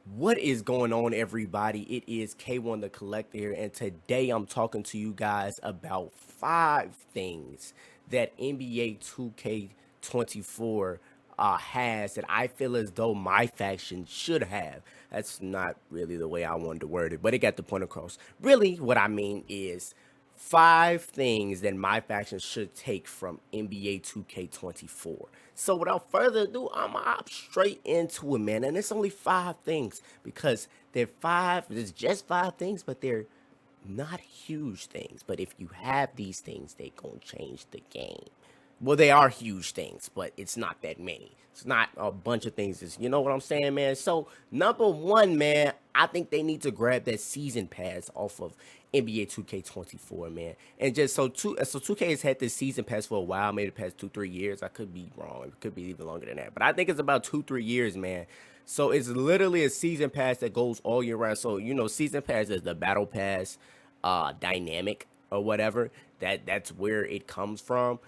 What is going on, everybody? It is K1 the Collector here, and today I'm talking to you guys about 5 things that NBA 2K24 has that I feel as though my faction should have. That's not really the way I wanted to word it, but it got the point across. Really, what I mean is 5 things that my faction should take from NBA 2K24. So without further ado, I'm gonna hop straight into it, man. And it's only 5 things because there's just 5 things, but they're not huge things. But if you have these things, they gonna change the game. Well, they are huge things, but it's not that many. It's not a bunch of things. You know what I'm saying, man? So, number one, man, I think they need to grab that season pass off of NBA 2K24, man. And just so 2K has had this season pass for a while, maybe the past 2-3 years. I could be wrong. It could be even longer than that. But I think it's about 2-3 years, man. So it's literally a season pass that goes all year round. So, season pass is the battle pass dynamic or whatever. That's where it comes from.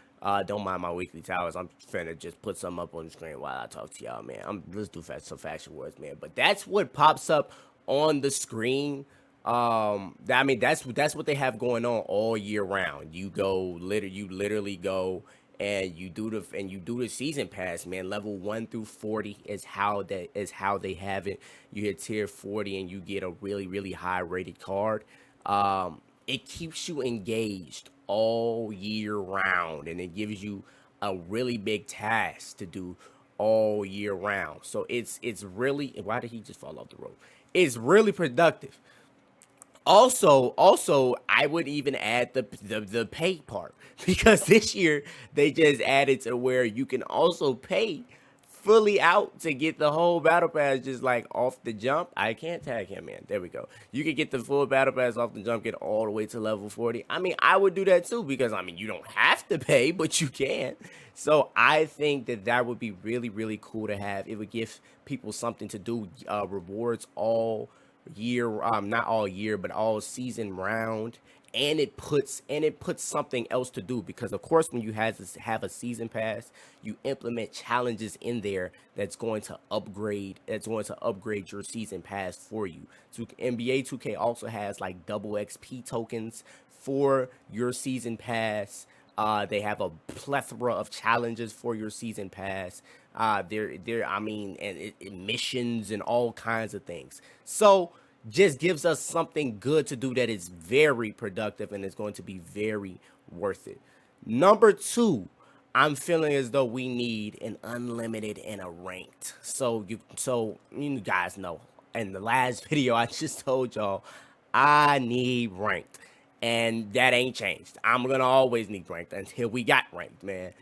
Don't mind my weekly towers. I'm finna just put some up on the screen while I talk to y'all, man. Let's do some faction words, man. But that's what pops up on the screen. That's what they have going on all year round. You literally go and you do the season pass, man. Level 1 through 40 is how they have it. You hit tier 40 and you get a really high rated card. It keeps you engaged all year round, and it gives you a really big task to do all year round. So it's really, why did he just fall off the road? It's really productive. Also, I would even add the pay part because this year they just added to where you can also pay fully out to get the whole battle pass just like off the jump. I can't tag him, man. There we go. You can get the full battle pass off the jump, get all the way to level 40. I mean, I would do that too because you don't have to pay, but you can. So I think that would be really cool to have. It would give people something to do. Rewards all year, not all year, but all season round. And it puts something else to do because of course when you have a season pass, you implement challenges in there that's going to upgrade your season pass for you. So NBA 2K also has like double XP tokens for your season pass. They have a plethora of challenges for your season pass. Missions and all kinds of things. So just gives us something good to do that is very productive and is going to be very worth it. Number two, I'm feeling as though we need an unlimited and a ranked. So you guys know in the last video I just told y'all I need ranked. And that ain't changed. I'm gonna always need ranked until we got ranked, man.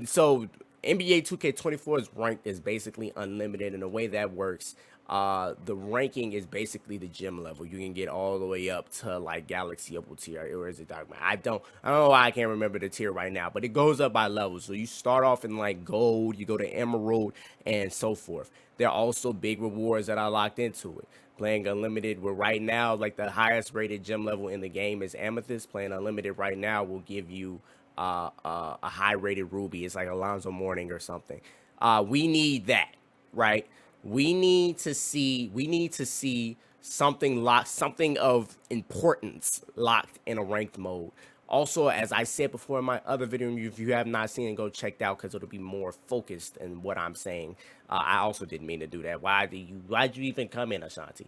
So NBA 2K24's ranked is basically unlimited, and the way that works, the ranking is basically the gym level. You can get all the way up to like Galaxy Opal tier, or is it Dark Man? I don't know why I can't remember the tier right now, but it goes up by levels. So you start off in like gold, you go to emerald, and so forth. There are also big rewards that are locked into it. Playing unlimited, where right now, like the highest rated gym level in the game is amethyst. Playing unlimited right now will give you a high rated ruby. It's like Alonzo Mourning or something. We need that, right? We need to see something locked, something of importance locked in a ranked mode. Also, as I said before in my other video, if you have not seen it, go check it out because it'll be more focused in what I'm saying. I also didn't mean to do that. Why'd you even come in, Ashanti?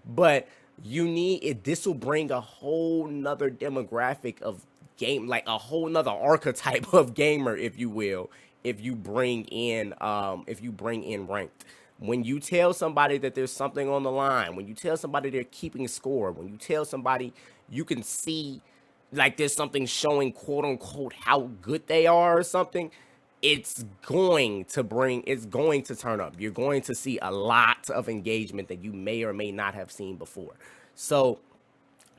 But you need it. This will bring a whole nother demographic of game, like a whole nother archetype of gamer, if you will, if you bring in ranked. When you tell somebody that there's something on the line, when you tell somebody they're keeping score, when you tell somebody you can see like there's something showing quote unquote how good they are or something, it's going to turn up. You're going to see a lot of engagement that you may or may not have seen before. So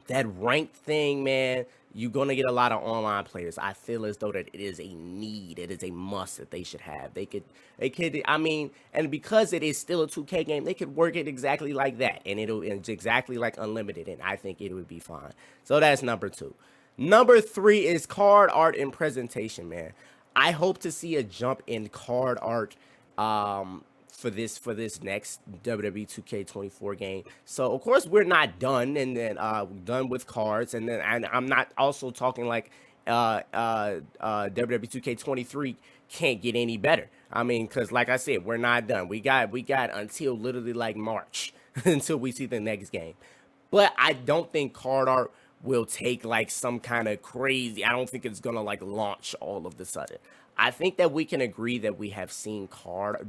that ranked thing, man, you're gonna get a lot of online players. I feel as though that it is a need, it is a must that they should have. And because it is still a 2K game, they could work it exactly like that, and it's exactly like unlimited, and I think it would be fine. So that's number two. Number three is card art and presentation, man. I hope to see a jump in card art for this next WWE 2K24 game. So of course we're not done, and then done with cards, and I'm not also talking like WWE 2K23 can't get any better. I mean, because like I said, we're not done. We got until literally like March until we see the next game. But I don't think card art will take like some kind of crazy. I don't think it's gonna like launch all of the sudden. I think that we can agree that we have seen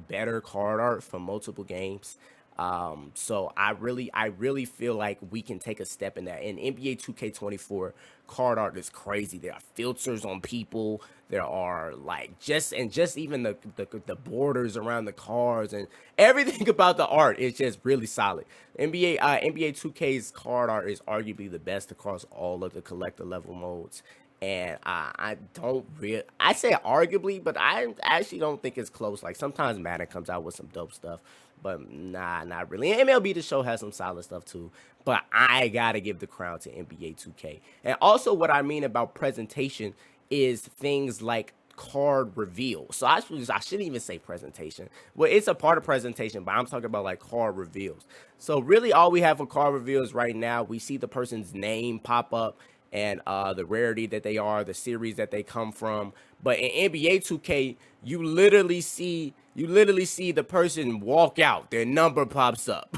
better card art for multiple games. So I really feel like we can take a step in that. In NBA 2K24, card art is crazy. There are filters on people. There are like just even the borders around the cards and everything about the art is just really solid. NBA 2K's card art is arguably the best across all of the collector level modes. And I don't really, I say arguably, but I actually don't think it's close. Like sometimes Madden comes out with some dope stuff, but nah, not really. And MLB The Show has some solid stuff too, but I gotta give the crown to NBA 2K. And also, what I mean about presentation is things like card reveal. So I shouldn't even say presentation. Well, it's a part of presentation, but I'm talking about like card reveals. So really, all we have for card reveals right now, we see the person's name pop up and the rarity that they are, the series that they come from. But in NBA 2K, you literally see the person walk out. Their number pops up.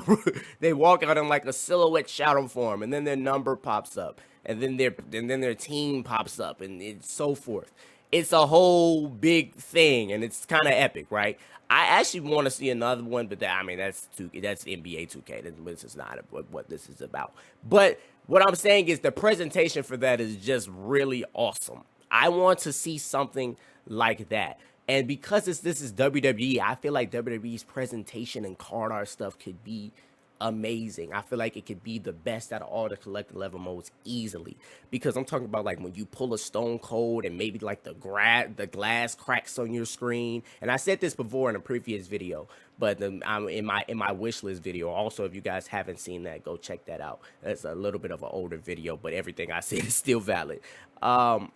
They walk out in like a silhouette shadow form, and then their number pops up, and then their team pops up, and it's so forth. It's a whole big thing, and it's kind of epic, right? I actually want to see another one, but I mean that's NBA 2K. This is not what this is about. But what I'm saying is the presentation for that is just really awesome. I want to see something like that. And because this is WWE, I feel like WWE's presentation and card art stuff could be amazing. I feel like it could be the best out of all the collector level modes easily. Because I'm talking about like when you pull a Stone Cold and maybe like the glass cracks on your screen. And I said this before in a previous video, but I'm in my wish list video. Also, if you guys haven't seen that, go check that out. That's a little bit of an older video, but everything I said is still valid.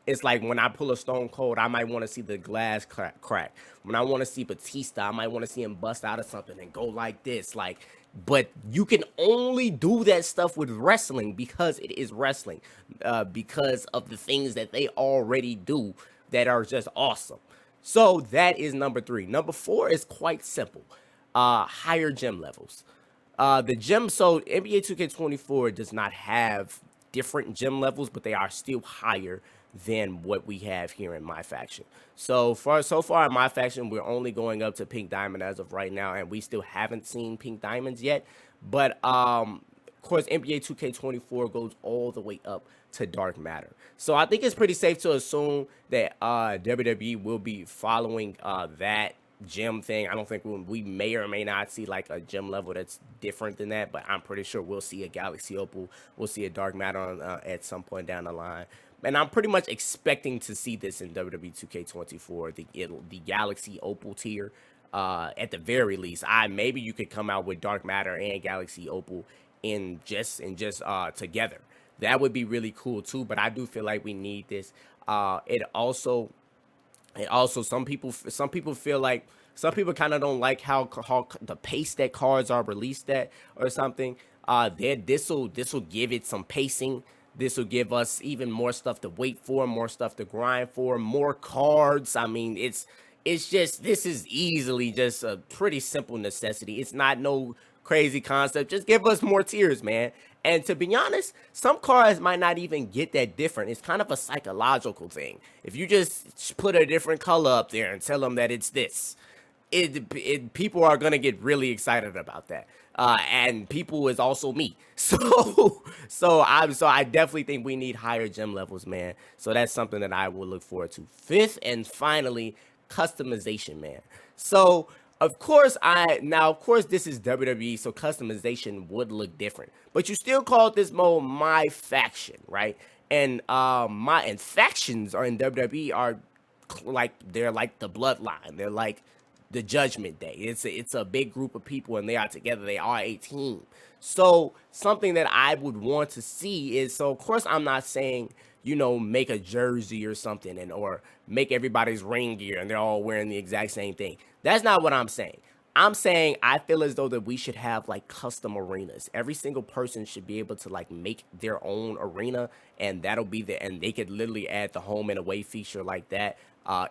It's like when I pull a Stone Cold, I might want to see the glass crack. When I want to see Batista, I might want to see him bust out of something and go like this. Like, but you can only do that stuff with wrestling because it is wrestling, because of the things that they already do that are just awesome. So that is number three. Number four is quite simple. Higher gym levels. The gym, so NBA 2K24 does not have different gym levels, but they are still higher than what we have here in MyFaction. So far in MyFaction, we're only going up to Pink Diamond as of right now, and we still haven't seen Pink Diamonds yet. But of course, NBA 2K24 goes all the way up to Dark Matter. So I think it's pretty safe to assume that WWE will be following that gym thing. I don't think we may or may not see like a gym level that's different than that, but I'm pretty sure we'll see a Galaxy Opal, we'll see a Dark Matter on, at some point down the line. And I'm pretty much expecting to see this in WWE 2K24, the Galaxy Opal tier. At the very least, I maybe you could come out with Dark Matter and Galaxy Opal in just together. That would be really cool too. But I do feel like we need this. It also some people feel like some people kind of don't like how the pace that cards are released at or something. This will give it some pacing. This will give us even more stuff to wait for, more stuff to grind for, more cards. I mean, it's just this is easily just a pretty simple necessity. It's not no crazy concept. Just give us more tiers, man. And to be honest, some cards might not even get that different. It's kind of a psychological thing. If you just put a different color up there and tell them that it's this, people are gonna get really excited about that. And people is also me. So I definitely think we need higher gem levels, man. So that's something that I will look forward to. Fifth and finally, customization, man. So of course this is WWE, so customization would look different. But you still call this mode My Faction, right? And factions are in WWE are like they're like the bloodline. They're like the Judgment Day. It's a big group of people, and they are together. They are a team. So something that I would want to see is, so of course I'm not saying make a jersey or something, or make everybody's ring gear and they're all wearing the exact same thing. That's not what I'm saying. I'm saying I feel as though that we should have like custom arenas. Every single person should be able to like make their own arena, and that'll be the and they could literally add the home and away feature like that.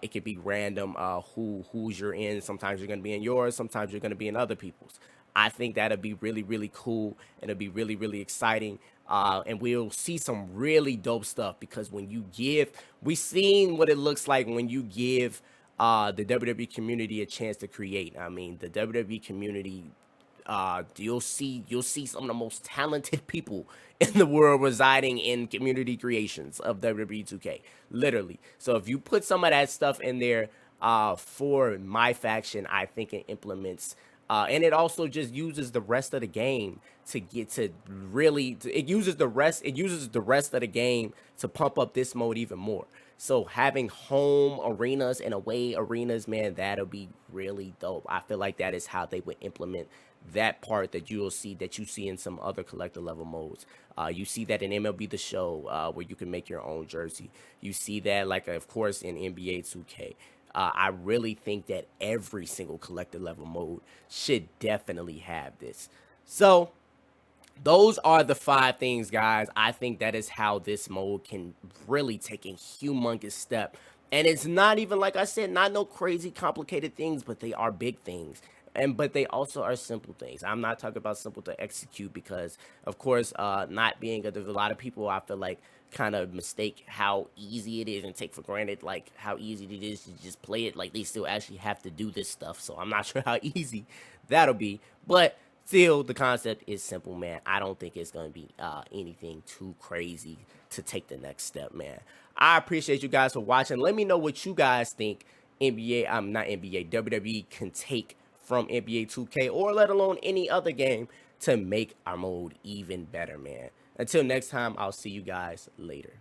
It could be random who's you're in. Sometimes you're gonna be in yours, sometimes you're gonna be in other people's. I think that'll be really, really cool and it'll be really, really exciting. And we'll see some really dope stuff because when you give, we seen what it looks like when you give the WWE community a chance to create. I mean, the WWE community, you'll see some of the most talented people in the world residing in community creations of WWE 2K, literally. So if you put some of that stuff in there for my faction, I think it implements. And it also just uses the rest of the game to get to really. It uses the rest of the game to pump up this mode even more. So having home arenas and away arenas, man, that'll be really dope. I feel like that is how they would implement that part that you see in some other collector level modes. You see that in MLB The Show, where you can make your own jersey. You see that, like, of course, in NBA 2K. I really think that every single collector level mode should definitely have this. So those are the 5 things, guys. I think that is how this mode can really take a humongous step. And it's not even, like I said, not no crazy complicated things, but they are big things. And but they also are simple things. I'm not talking about simple to execute because, of course, not being there's a lot of people I feel like kind of mistake how easy it is and take for granted like how easy it is to just play it. Like they still actually have to do this stuff. So I'm not sure how easy that'll be, but still, the concept is simple, man. I don't think it's going to be anything too crazy to take the next step, man. I appreciate you guys for watching. Let me know what you guys think NBA, not NBA, WWE can take from NBA 2K or let alone any other game to make our mode even better, man. Until next time, I'll see you guys later.